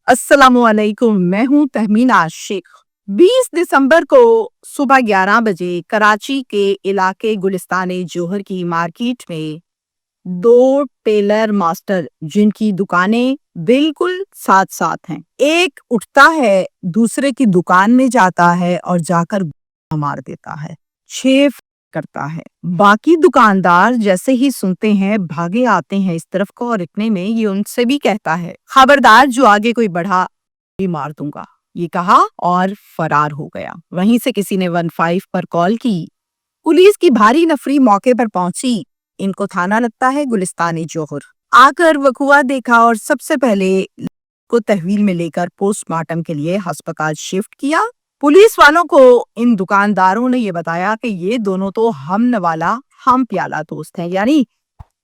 अस्सलामुअलैकुम, मैं हूँ तहमीन आशिक। 20 दिसंबर को सुबह 11 बजे कराची के इलाके गुलिस्तान जौहर की मार्केट में दो टेलर मास्टर जिनकी दुकानें बिल्कुल साथ साथ हैं, एक उठता है, दूसरे की दुकान में जाता है और जाकर मार देता है, छेद करता है। बाकी दुकानदार जैसे ही सुनते हैं भागे आते हैं इस तरफ को, और इतने में ये उनसे भी कहता है, खबरदार जो आगे कोई बढ़ा भी मार दूंगा। ये कहा और फरार हो गया। वहीं से किसी ने 15 पर कॉल की। पुलिस की भारी नफरी मौके पर पहुंची। इनको थाना लगता है गुलिस्तान जौहर। आकर वकुआ देखा और सबसे पहले को तहवील में लेकर पोस्टमार्टम के लिए अस्पताल शिफ्ट किया। पुलिस वालों को इन दुकानदारों ने ये बताया कि ये दोनों तो हम नवाला हम प्याला दोस्त हैं, यानी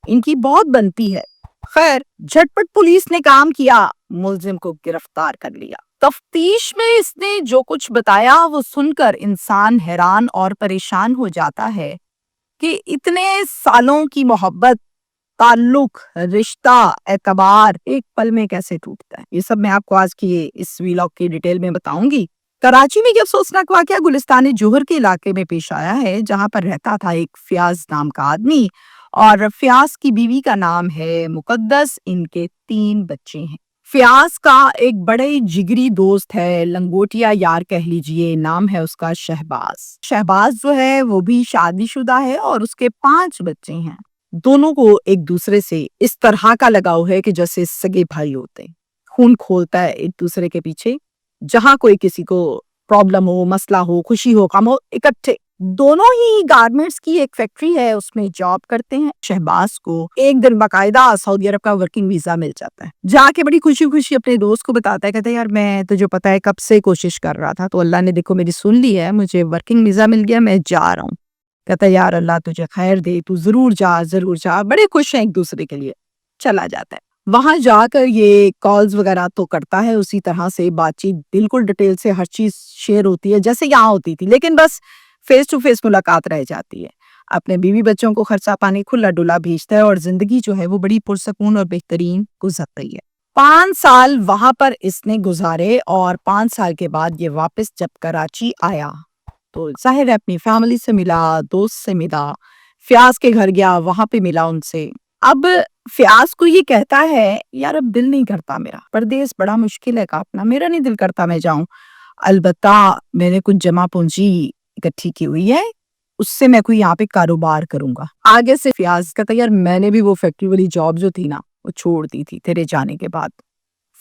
इनकी बहुत बनती है। खैर, झटपट पुलिस ने काम किया, मुलजिम को गिरफ्तार कर लिया। तफ्तीश में इसने जो कुछ बताया वो सुनकर इंसान हैरान और परेशान हो जाता है कि इतने सालों की मोहब्बत, ताल्लुक, रिश्ता, एतबार एक पल में कैसे टूटता है। ये सब मैं आपको आज की इस वीलॉग की डिटेल में बताऊंगी। कराची में ये अफसोसनाक वाकया गुलिस्तान जौहर के इलाके में पेश आया है, जहां पर रहता था एक फयाज नाम का आदमी, और फयाज की बीवी का नाम है मुकद्दस। इनके 3 बच्चे हैं। फयाज का एक बड़े जिगरी दोस्त है, लंगोटिया यार कह लीजिए, नाम है उसका शहबाज। शहबाज जो है वो भी शादीशुदा है और उसके 5 बच्चे हैं। दोनों को एक दूसरे से इस तरह का लगाव है कि जैसे सगे भाई होते हैं। खून खोलता है एक दूसरे के पीछे। जहां कोई किसी को प्रॉब्लम हो, मसला हो, खुशी हो, गम हो, इकट्ठे। दोनों ही गारमेंट्स की एक फैक्ट्री है, उसमें जॉब करते हैं। शहबाज को एक दिन बाकायदा सऊदी अरब का वर्किंग वीजा मिल जाता है। जाके बड़ी खुशी खुशी अपने दोस्त को बताता है, कहता है यार मैं तुझे पता है कब से कोशिश कर रहा था, तो अल्लाह ने देखो मेरी सुन ली है, मुझे वर्किंग वीजा मिल गया, मैं जा रहा हूँ। कहता है यार अल्लाह तुझे खैर दे, तू जरूर जा जरूर जा। बड़े खुश हैं एक दूसरे के लिए। चला जाता है। वहां जाकर ये कॉल्स वगैरह तो करता है, उसी तरह से बातचीत बिल्कुल डिटेल से हर चीज शेयर होती है जैसे यहाँ होती थी, लेकिन बस फेस टू फेस मुलाकात रह जाती है। अपने बीवी बच्चों को खर्चा पानी खुला डुला भेजता है और जिंदगी जो है वो बड़ी पुरसकून और बेहतरीन गुजर रही है। 5 साल वहां पर इसने गुजारे और 5 साल के बाद ये वापस जब कराची आया तो जाहिर है अपनी फैमिली से मिला, दोस्त से मिला, फयाज के घर गया, वहां पे मिला उनसे। अब फयाज को ये कहता है यार अब दिल नहीं करता मेरा, परदेस बड़ा मुश्किल है काटना, मेरा नहीं दिल करता मैं जाऊं। अलबत्ता मैंने कुछ जमा पूंजी इकट्ठी की हुई है, उससे मैं कोई यहाँ पे कारोबार करूंगा। आगे से फयाज कहता यार मैंने भी वो फैक्ट्री वाली जॉब जो थी ना वो छोड़ दी थी तेरे जाने के बाद।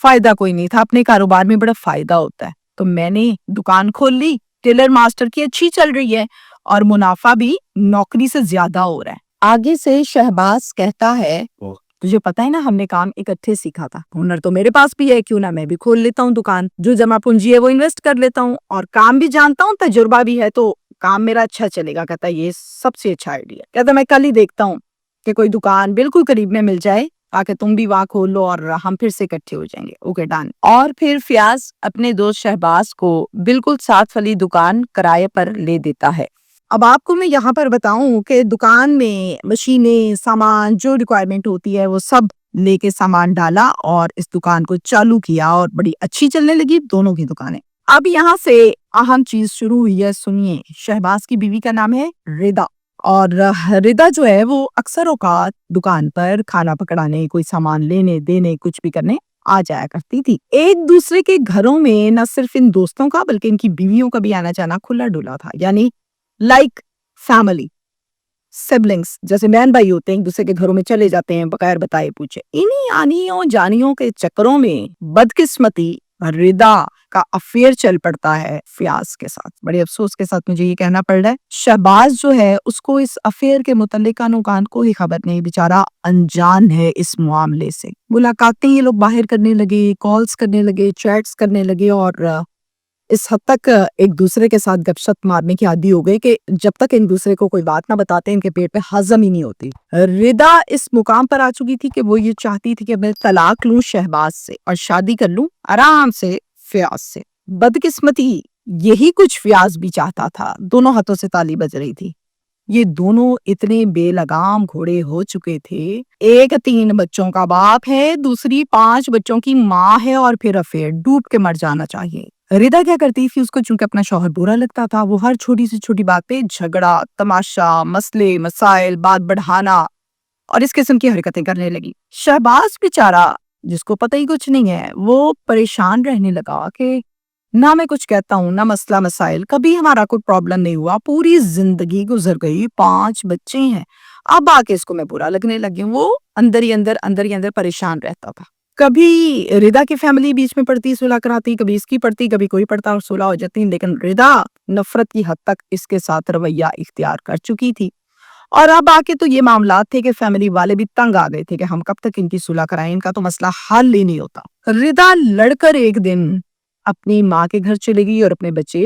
फायदा कोई नहीं था, अपने कारोबार में बड़ा फायदा होता है, तो मैंने दुकान खोल ली। टेलर मास्टर की अच्छी चल रही है और मुनाफा भी नौकरी से ज्यादा हो रहा है। आगे से शहबाज कहता है तुझे पता है ना हमने काम इकट्ठे सीखा था, हुनर तो मेरे पास भी है, क्यों ना मैं भी खोल लेता हूँ दुकान, जो जमा पूंजी है वो इन्वेस्ट कर लेता हूँ और काम भी जानता हूँ, तजुर्बा भी है, तो काम मेरा अच्छा चलेगा। कहता है ये सबसे अच्छा आइडिया। कहता मैं कल ही देखता हूँ कि कोई दुकान बिल्कुल करीब में मिल जाए, आके तुम भी वहां खोल लो और हम फिर से इकट्ठे हो जाएंगे। Okay done. और फिर फयाज अपने दोस्त शहबाज को बिल्कुल साथ वाली दुकान किराए पर ले देता है। अब आपको मैं यहाँ पर बताऊं कि दुकान में मशीनें, सामान जो रिक्वायरमेंट होती है वो सब लेके सामान डाला और इस दुकान को चालू किया और बड़ी अच्छी चलने लगी दोनों की दुकानें। अब यहाँ से अहम चीज शुरू हुई है, सुनिए। शहबाज की बीवी का नाम है रिदा, और रिदा जो है वो अक्सर औकात दुकान पर खाना पकड़ाने, कोई सामान लेने देने, कुछ भी करने आ जाया करती थी। एक दूसरे के घरों में न सिर्फ इन दोस्तों का बल्कि इनकी बीवियों का भी आना जाना खुला डुला था, यानी लाइक फैमिली, सिबलिंग्स जैसे बहन भाई होते हैं, एक दूसरे के घरों में चले जाते हैं बगैर बताए पूछे। इन्हीं आनियों जानियों के चक्करों में बदकिस्मती रिदा का अफेयर चल पड़ता है फयाज के साथ। बड़े अफसोस के साथ मुझे ये कहना पड़ रहा है। शहबाज जो है उसको इस अफेयर के मुतल्लिक नुकान को ही खबर नहीं, बेचारा अनजान है इस मामले से। मुलाकातें ये लोग बाहर करने लगे, कॉल्स करने लगे, चैट्स करने लगे और इस हद तक एक दूसरे के साथ गपशप मारने की आदी हो गई कि जब तक एक दूसरे को कोई बात ना बताते इनके पेट पे हजम ही नहीं होती। रिदा इस मुकाम पर आ चुकी थी कि वो ये चाहती थी कि मैं तलाक लूं शहबाज से और शादी कर लूं आराम से फयाज से। बदकिस्मती यही कुछ फयाज भी चाहता था। दोनों हाथों से ताली बज रही थी। یہ دونوں اتنے بے لگام گھوڑے ہو چکے تھے. ایک 3 بچوں کا باپ ہے, دوسری 5 بچوں کی ماں ہے, اور پھر افیئر ڈوب کے مر جانا چاہیے. ردا کیا کرتی تھی, اس کو چونکہ اپنا شوہر برا لگتا تھا, وہ ہر چھوٹی سے چھوٹی بات پہ جھگڑا, تماشا, مسئلے مسائل, بات بڑھانا اور اس قسم کی حرکتیں کرنے لگی. شہباز بیچارہ, جس کو پتہ ہی کچھ نہیں ہے, وہ پریشان رہنے لگا کہ نہ میں کچھ کہتا ہوں نہ مسئلہ مسائل, کبھی ہمارا کوئی پرابلم نہیں ہوا, پوری زندگی گزر گئی, 5 بچے ہیں, اب آ کے اس کو میں برا لگنے لگی ہوں. وہ اندر ہی اندر پریشان رہتا تھا. کبھی ردا کی فیملی بیچ میں پڑتی, صلح کراتی, کبھی اس کی پڑتی, کبھی کوئی پڑتا اور صلح ہو جاتی. لیکن ردا نفرت کی حد تک اس کے ساتھ رویہ اختیار کر چکی تھی. اور اب آ کے تو یہ معاملات تھے کہ فیملی والے بھی تنگ آ گئے تھے کہ ہم کب تک ان کی صلح کرائیں, ان کا تو مسئلہ حل ہی نہیں ہوتا. ردا لڑ کر ایک دن اپنی ماں کے گھر چلے گئی اور اپنے بچے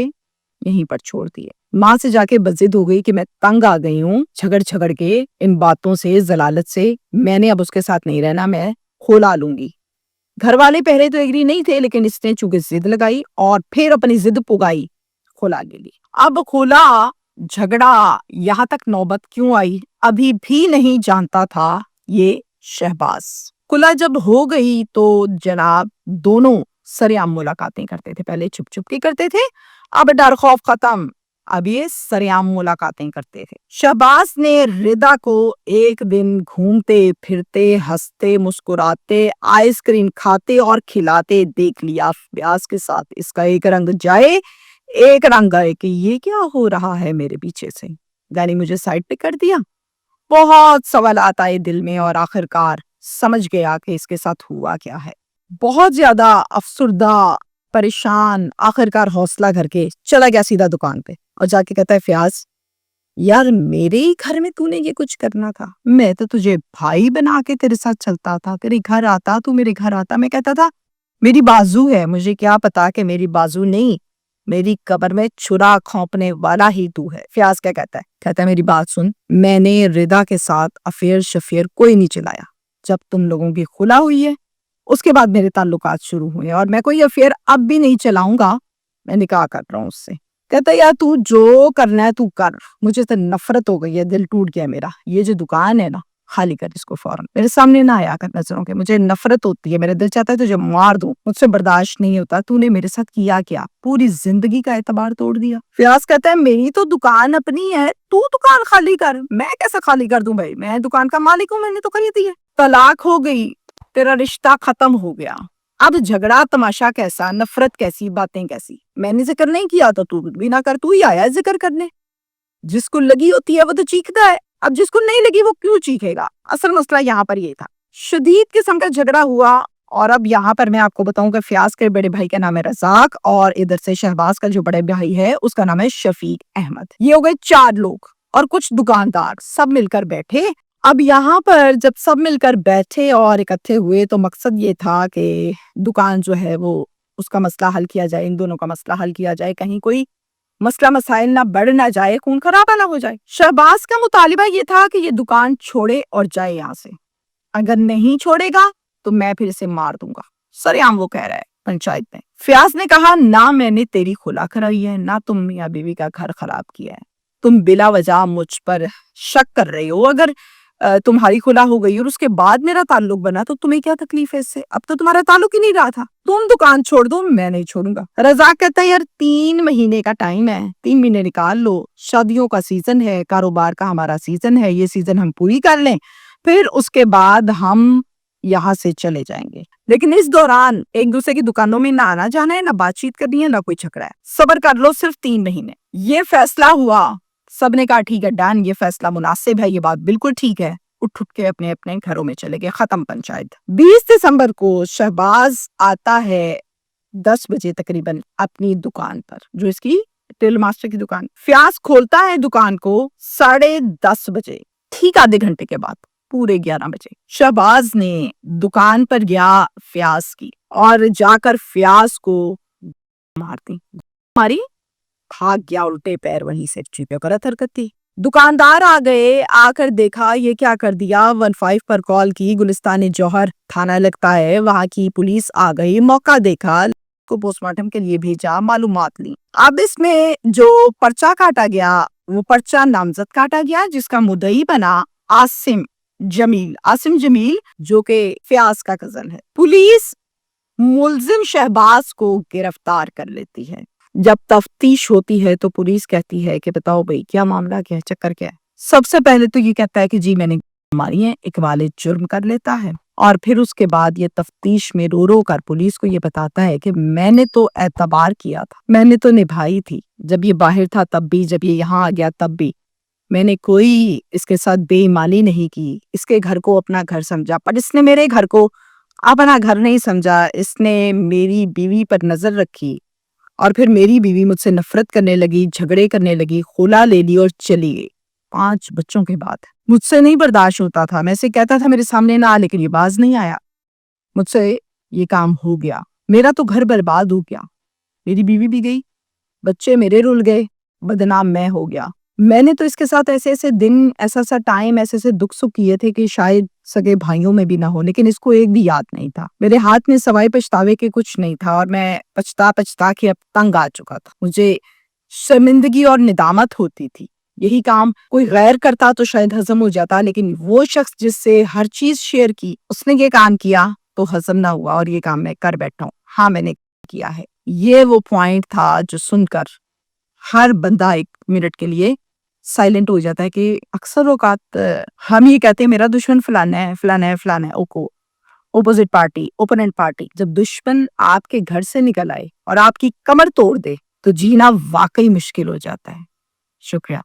یہیں پر چھوڑ دیے. ماں سے جا کے بضد ہو گئی کہ میں تنگ آ گئی ہوں جھگڑ کے ان باتوں سے, ضلالت سے, میں نے اب اس کے ساتھ نہیں رہنا, میں کھولا لوں گی. گھر والے پہلے تو ایگری نہیں تھے, لیکن اس نے چونکہ ضد لگائی اور پھر اپنی ضد پگائی, کھولا لے لی. اب کھولا جھگڑا یہاں تک نوبت کیوں آئی ابھی بھی نہیں جانتا تھا یہ شہباز. کھلا جب ہو گئی تو جناب دونوں سرعام ملاقاتیں کرتے تھے. پہلے چھپ چھپ کے کرتے تھے, اب ڈر خوف ختم, اب یہ سرعام ملاقاتیں کرتے تھے. شہباز نے ردا کو ایک دن گھومتے پھرتے, ہنستے مسکراتے, آئس کریم کھاتے اور کھلاتے دیکھ لیا. فیاض کے ساتھ اس کا ایک رنگ جائے ایک رنگ آئے کہ یہ کیا ہو رہا ہے میرے پیچھے سے, یعنی مجھے سائڈ پہ کر دیا. بہت سوالات آئے دل میں اور آخرکار سمجھ گیا کہ اس کے ساتھ ہوا کیا ہے. بہت زیادہ افسردہ, پریشان, آخرکار حوصلہ کر کے چلا گیا سیدھا دکان پہ اور جا کے کہتا ہے, فیاض یار میرے ہی گھر میں تو نے یہ کچھ کرنا تھا, میں تو تجھے بھائی بنا کے تیرے ساتھ چلتا تھا, تیرے گھر آتا, تو میرے گھر آتا, میں کہتا تھا میری بازو ہے, مجھے کیا پتا کہ میری بازو نہیں, میری قبر میں چھرا کھونپنے والا ہی تو ہے. فیاض کیا کہتا ہے میری بات سن, میں نے ردا کے ساتھ افیئر شفیئر کوئی نہیں چلایا. جب تم لوگوں کی خلا ہوئی ہے اس کے بعد میرے تعلقات شروع ہوئے, اور میں کوئی افیئر اب بھی نہیں چلاؤں گا, میں نکاح کر رہا ہوں اس سے. کہتا ہے یار تو جو کرنا ہے تو کر, مجھے تو نفرت ہو گئی ہے, دل ٹوٹ گیا میرا, یہ جو دکان ہے نا خالی کر اس کو فوراً, میرے سامنے نہ آیا کر نظروں کے, مجھے نفرت ہوتی ہے, میرا دل چاہتا ہے تجھے مار دوں, مجھ سے برداشت نہیں ہوتا, تو نے میرے ساتھ کیا کیا, پوری زندگی کا اعتبار توڑ دیا. فیاض کہتا ہے میری تو دکان اپنی ہے, تو دکان خالی کر. میں کیسے خالی کر دوں بھائی, میں دکان کا مالک ہوں, میں نے تو خریدی ہے. طلاق ہو گئی, تیرا رشتہ ختم ہو گیا. اب جھگڑا تماشا کیسا, نفرت کیسی, باتیں کیسی, میں نے ذکر نہیں کیا تو بھی نہ کر, تو ہی آیا ہے ذکر کرنے. جس کو لگی ہوتی ہے وہ تو چیختا ہے, اب جس کو نہیں لگی وہ کیوں چیخے گا. اصل مسئلہ یہاں پر یہ تھا, شدید قسم کا جھگڑا ہوا. اور اب یہاں پر میں آپ کو بتاؤں کہ فیاض کے بڑے بھائی کا نام ہے رزاق, اور ادھر سے شہباز کا جو بڑے بھائی ہے اس کا نام ہے شفیق احمد. یہ ہو گئے 4 لوگ اور کچھ دکاندار, سب مل کر بیٹھے. اب یہاں پر جب سب مل کر بیٹھے اور اکٹھے ہوئے تو مقصد یہ تھا کہ دکان جو ہے وہ اس کا مسئلہ حل کیا جائے, ان دونوں کا مسئلہ حل کیا جائے, کہیں کوئی مسئلہ مسائل نہ بڑھ نہ جائے, خون خرابہ نہ ہو جائے. شہباز کا مطالبہ یہ تھا کہ یہ دکان چھوڑے اور جائے یہاں سے, اگر نہیں چھوڑے گا تو میں پھر اسے مار دوں گا. سرعام وہ کہہ رہا ہے پنچایت میں. فیاض نے کہا نہ میں نے تیری خلا کرائی ہے, نہ تم میاں بیوی کا گھر خراب کیا ہے, تم بلا وجہ مجھ پر شک کر رہے ہو. اگر تمہاری خلا ہو گئی اور اس کے بعد میرا تعلق بنا تو تمہیں کیا تکلیف ہے اس سے, اب تو تمہارا تعلق ہی نہیں رہا تھا, تم دکان چھوڑ دو, میں نہیں چھوڑوں گا. رزاق کہتا ہے یار 3 مہینے کا ٹائم ہے, 3 مہینے نکال لو, شادیوں کا سیزن ہے, کاروبار کا ہمارا سیزن ہے, یہ سیزن ہم پوری کر لیں, پھر اس کے بعد ہم یہاں سے چلے جائیں گے. لیکن اس دوران ایک دوسرے کی دکانوں میں نہ آنا جانا ہے, نہ بات چیت کرنی ہے, نہ کوئی جھگڑا ہے, صبر کر لو صرف 3 مہینے. یہ فیصلہ ہوا, سب نے کہا ٹھیک ہے ڈن, یہ فیصلہ مناسب ہے, یہ بات بالکل ٹھیک ہے. اٹھ کے اپنے اپنے گھروں میں چلے گئے, ختم پنچایت. 20 دسمبر کو شہباز آتا ہے 10 بجے تقریباً اپنی دکان پر, جو اس کی ٹیل ماسٹر کی دکان. فیاض کھولتا ہے دکان کو 10:30 بجے, ٹھیک آدھے گھنٹے کے بعد, پورے 11 بجے. شہباز نے دکان پر گیا فیاض کی, اور جا کر فیاض کو مارتی ماری, بھاگ گیا الٹے پیر, وہیں سے چیپے کرت حرکت تھی. دکاندار آ گئے, آ کر دیکھا یہ کیا کر دیا, 15 پر کال کی, گلستان جوہر تھانہ لگتا ہے, وہاں کی پولیس آ گئی, موقع دیکھا, کو پوسٹ مارٹم کے لیے بھیجا, معلومات لی. اب اس میں جو پرچہ کاٹا گیا वो पर्चा नामजद काटा गया जिसका मुद्दई बना आसिम जमील जो कि फयाज का कजन है। पुलिस मुलजिम शहबाज को गिरफ्तार कर लेती है। जब तफ्तीश होती है तो पुलिस कहती है कि बताओ भाई क्या मामला, क्या है, चक्कर क्या है। सबसे पहले तो ये कहता है कि जी मैंने मारी है, एक वालिद जुर्म कर लेता है, और फिर उसके बाद ये तफ्तीश में रो रो कर पुलिस को ये बताता है कि मैंने तो एतबार किया था, मैंने तो निभाई थी, जब ये बाहर था तब भी, जब ये यहाँ आ गया तब भी, मैंने कोई इसके साथ बेईमानी नहीं की, इसके घर को अपना घर समझा, पर इसने मेरे घर को अपना घर नहीं समझा। इसने मेरी बीवी पर नजर रखी और फिर मेरी बीवी मुझसे नफरत करने लगी, झगड़े करने लगी, खुला ले ली और चली गई 5 बच्चों के बाद। मुझसे नहीं बर्दाश्त होता था, मैं इसे कहता था मेरे सामने ना आ, लेकिन ये बाज नहीं आया। मुझसे ये काम हो गया, मेरा तो घर बर्बाद हो गया, मेरी बीवी भी गई, बच्चे मेरे रुल गए, बदनाम मैं हो गया। मैंने तो इसके साथ ऐसे ऐसे दिन, ऐसा ऐसा टाइम, ऐसे ऐसे दुख सुख किए थे कि शायद सगे भाइयों में भी ना हो, लेकिन इसको एक भी याद नहीं था। मेरे हाथ में सवाई पछतावे के कुछ नहीं था और मैं पछता पछता के अब तंग आ चुका था। मुझे शर्मिंदगी और निदामत होती थी। यही काम कोई गैर करता तो शायद हजम हो जाता, लेकिन वो शख्स जिससे हर चीज शेयर की, उसने ये काम किया तो हजम ना हुआ, और ये काम मैं कर बैठा हूँ। हाँ मैंने किया है। ये वो पॉइंट था जो सुनकर हर बंदा 1 मिनट के लिए साइलेंट हो जाता है कि अक्सर औकात हम ये कहते हैं मेरा दुश्मन फलाना है, फलाना है, फलाना है, ओपोजिट पार्टी, ओपोनेंट पार्टी। जब दुश्मन आपके घर से निकल आए और आपकी कमर तोड़ दे तो जीना वाकई मुश्किल हो जाता है। शुक्रिया।